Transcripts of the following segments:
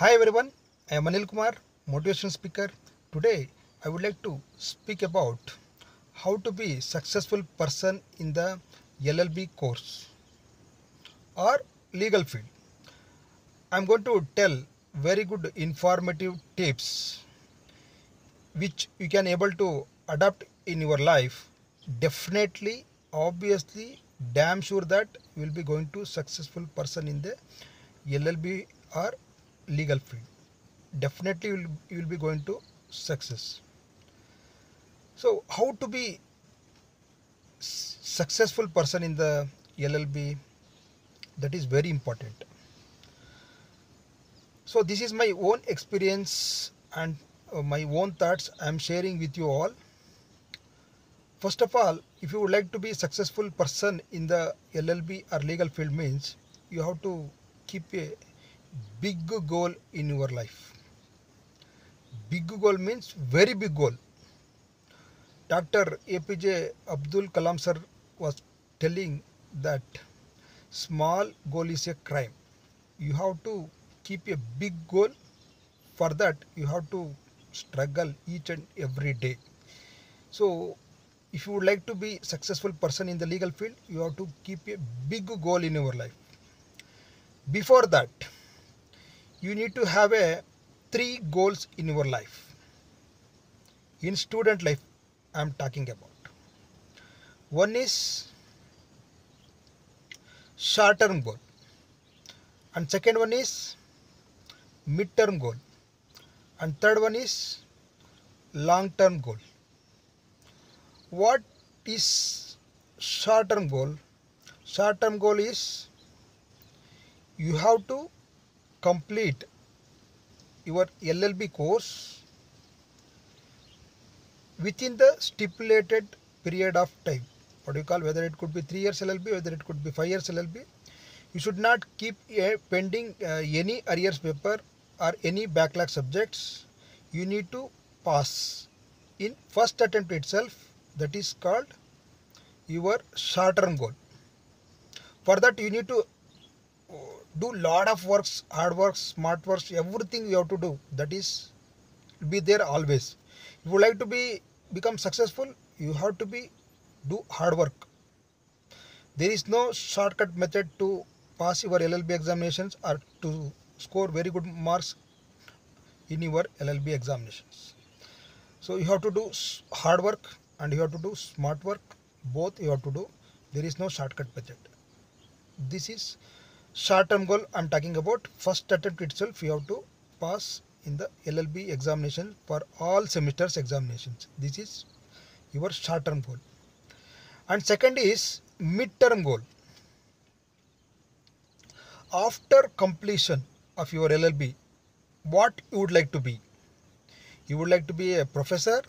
Hi everyone, I am Anil Kumar, motivational speaker. Today I would like to speak about how to be successful person in the LLB course or legal field. I am going to tell very good informative tips which you can able to adapt in your life. Definitely, obviously, damn sure that you will be going to successful person in the LLB or legal field. Definitely you will be going to success. So how to be successful person in the LLB, that is very important. So this is my own experience and my own thoughts I am sharing with you all. First of all, if you would like to be successful person in the LLB or legal field means you have to keep a big goal in your life. Big goal means very big goal. Dr. APJ Abdul Kalam sir was telling that small goal is a crime. You have to keep a big goal. For that, you have to struggle each and every day. So, if you would like to be successful person in the legal field, you have to keep a big goal in your life. Before that, you need to have a three goals in your life. In student life, I am talking about. One is short term goal, and second one is mid term goal, and third one is long term goal. What is short term goal? Short term goal is you have to complete your LLB course within the stipulated period of time. What do you call, whether it could be 3 years LLB, whether it could be 5 years LLB. You should not keep pending any arrears paper or any backlog subjects. You need to pass in first attempt itself. That is called your short term goal. For that you need to do lot of works, hard works, smart works, everything you have to do. That is be there always. If you would like to become successful, you have to do hard work. There is no shortcut method to pass your LLB examinations or to score very good marks in your LLB examinations. So you have to do hard work and you have to do smart work. Both you have to do. There is no shortcut method. This is short term goal I am talking about. First attempt itself you have to pass in the LLB examination for all semesters examinations. This is your short term goal. And second is mid term goal. After completion of your LLB, what you would like to be? You would like to be a professor,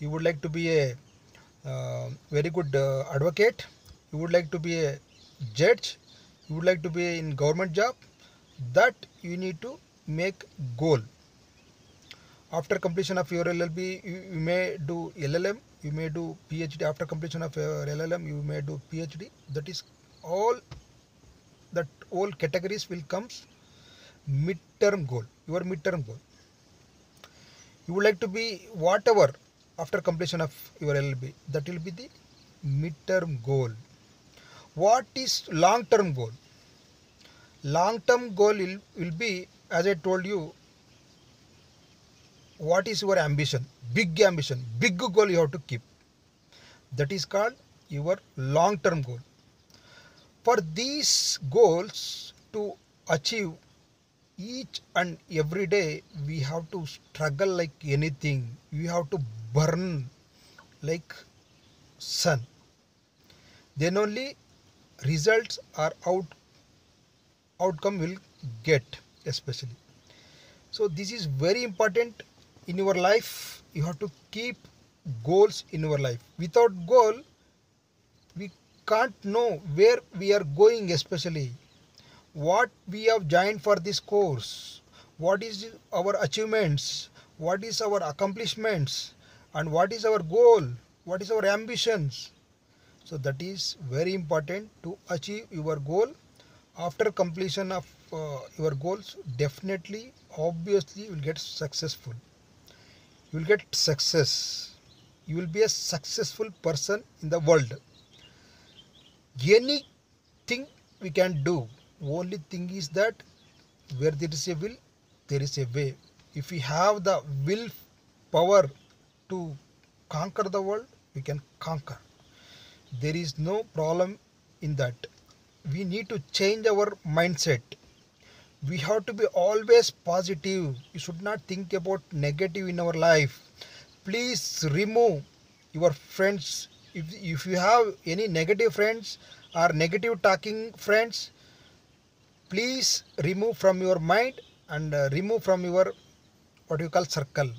you would like to be a very good advocate, you would like to be a judge, you would like to be in government job. That you need to make goal. After completion of your LLB, you may do LLM, you may do PhD. After completion of your LLM, you may do PhD. That is all categories will comes mid-term goal, your mid-term goal. You would like to be whatever after completion of your LLB, that will be the mid-term goal. What is long-term goal? Long-term goal will be, as I told you, what is your ambition, big goal you have to keep. That is called your long-term goal. For these goals to achieve each and every day, we have to struggle like anything. We have to burn like sun. Then only results or outcome will get, especially. So this is very important in your life. You have to keep goals in your life. Without goal, we can't know where we are going, especially what we have joined for this course, what is our achievements, what is our accomplishments, and what is our goal, what is our ambitions. So that is very important to achieve your goal After completion of your goals, definitely, obviously, you will get successful. You will get success. You will be a successful person in the world. Anything we can do. Only thing is that where there is a will, there is a way. If we have the will power to conquer the world, we can conquer. There is no problem in that. We need to change our mindset. We have to be always positive. You should not think about negative in our life. Please remove your friends. If you have any negative friends or negative talking friends, please remove from your mind and remove from your what you call circle.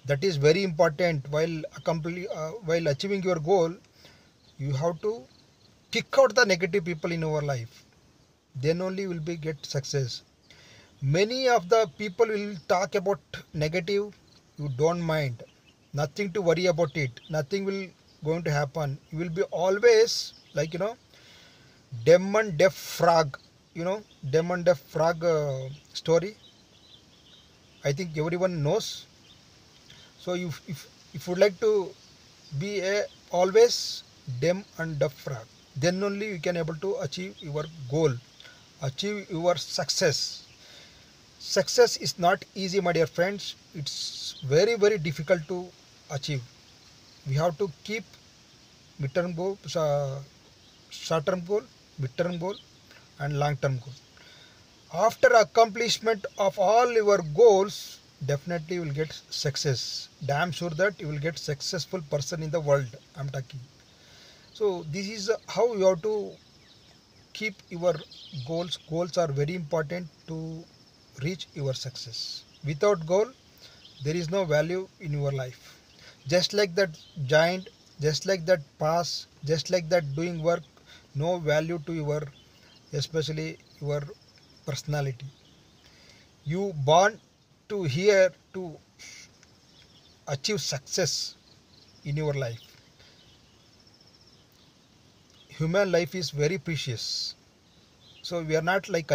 That is very important. While achieving your goal, you have to kick out the negative people in our life. Then only will be get success. Many of the people will talk about negative. You don't mind. Nothing to worry about it. Nothing will going to happen. You will be always like dumb and deaf frog. Dumb and deaf frog story. I think everyone knows. So if you would like to be a always dumb and deaf frog, then only you can able to achieve your goal, achieve your success. Success is not easy, my dear friends. It's very, very difficult to achieve. We have to keep midterm goal, short-term goal, midterm goal, and long-term goal. After accomplishment of all your goals, definitely you will get success. Damn sure that you will get successful person in the world. I'm talking. So this is how you have to keep your goals. Goals are very important to reach your success. Without goal, there is no value in your life. Just like that giant, just like that pass, just like that doing work, no value to your, especially your personality. You born to here to achieve success in your life. Human life is very precious. So we are not like